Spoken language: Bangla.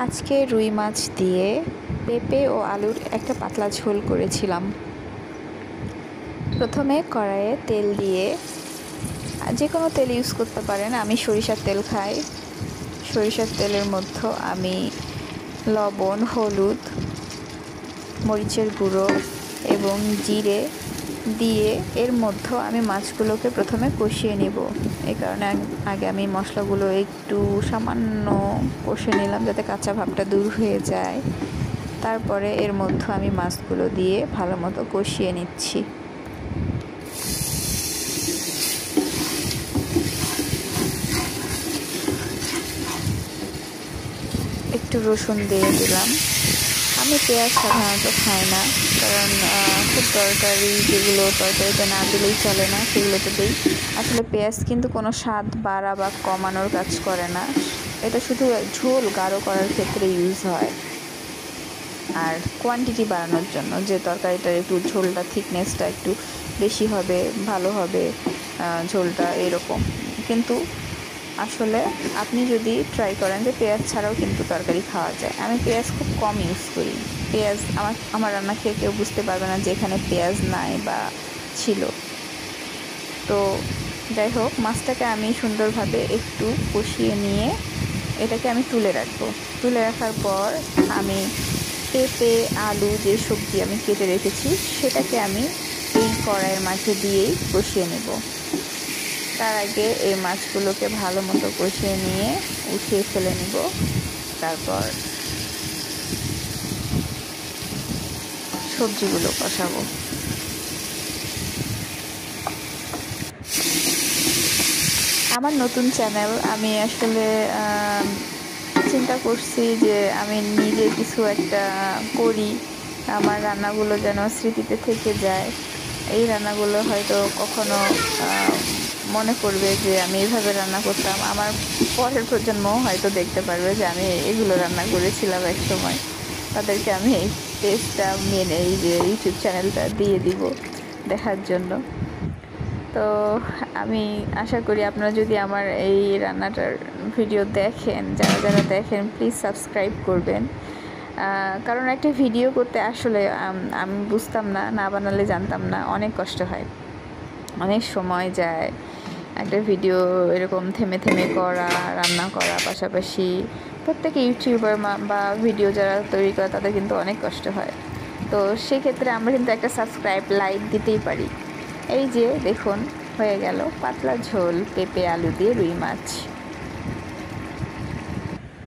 আজকে রুই মাছ দিয়ে পেঁপে ও আলুর একটা পাতলা ঝোল করেছিলাম। প্রথমে কড়াইয়ে তেল দিয়ে, যে কোনো তেল ইউজ করতে পারেন, আমি সরিষার তেল খাই। সরিষার তেলের মধ্যে আমি লবণ, হলুদ, মরিচের গুঁড়ো এবং জিরে দিয়ে এর মধ্যে আমি মাছগুলোকে প্রথমে কষিয়ে নেব। এই কারণে আগে আমি মশলাগুলো একটু সামান্য কষে নিলাম যাতে কাঁচা ভাবটা দূর হয়ে যায়। তারপরে এর মধ্যে আমি মাছগুলো দিয়ে ভালো মতো কষিয়ে নিচ্ছি। একটু রসুন দিয়ে দিলাম। আমি পেঁয়াজ সাধারণত খাই না, কারণ খুব তরকারিতে না দিলেই চলে না, সেগুলোতে দিই। আসলে পেঁয়াজ কিন্তু কোনো স্বাদ বাড়া বা কমানোর কাজ করে না, এটা শুধু ঝোল গাঢ় করার ক্ষেত্রে ইউজ হয় আর কোয়ান্টিটি বাড়ানোর জন্য, যে তরকারিটার একটু ঝোলটা থিকনেসটা একটু বেশি হবে, ভালো হবে ঝোলটা, এরকম। কিন্তু আসলে আপনি যদি ট্রাই করেন যে পেঁয়াজ ছাড়াও কিন্তু তরকারি খাওয়া যায়। আমি পেঁয়াজ খুব কম ইউজ করি। পেঁয়াজ আমার রান্না খেয়ে কেউ বুঝতে পারবে না যে এখানে পেঁয়াজ নাই বা ছিল। তো যাই হোক, মাছটাকে আমি সুন্দরভাবে একটু কষিয়ে নিয়ে এটাকে আমি তুলে রাখবো। তুলে রাখার পর আমি পেঁপে, আলু যে সবজি আমি কেটে রেখেছি সেটাকে আমি এই কড়াইয়ের মাঝে দিয়েই কষিয়ে নেব। তার আগে এই মাছগুলোকে ভালো মতো কষিয়ে নিয়ে উঠিয়ে ফেলে নিব। তারপর সবজিগুলো কষাবো। আমার নতুন চ্যানেল, আমি আসলে চিন্তা করছি যে আমি নিজে কিছু একটা করি, আমার রান্নাগুলো যেন স্মৃতিতে থেকে যায়। এই রান্নাগুলো হয়তো কখনো মনে পড়বে যে আমি এইভাবে রান্না করতাম, আমার পরের প্রজন্মও হয়তো দেখতে পারবে যে আমি এগুলো রান্না করেছিলাম এক সময়। তাদেরকে আমি এই টেস্টটা মেনে এই যে ইউটিউব চ্যানেলটা দিয়ে দিব দেখার জন্য। তো আমি আশা করি আপনারা যদি আমার এই রান্নাটার ভিডিও দেখেন, যারা দেখেন প্লিজ সাবস্ক্রাইব করবেন। কারণ একটা ভিডিও করতে আসলে আমি বুঝতাম না বানালে জানতাম না, অনেক কষ্ট হয়, অনেক সময় যায় একটা ভিডিও এরকম থেমে থেমে করা, রান্না করা পাশাপাশি। প্রত্যেক ইউটিউবার বা ভিডিও যারা তৈরি করে তাদের কিন্তু অনেক কষ্ট হয়। তো সেক্ষেত্রে আমরা কিন্তু একটা সাবস্ক্রাইব, লাইক দিতেই পারি। এই যে দেখুন, হয়ে গেল পাতলা ঝোল পেঁপে আলু দিয়ে রুই মাছ।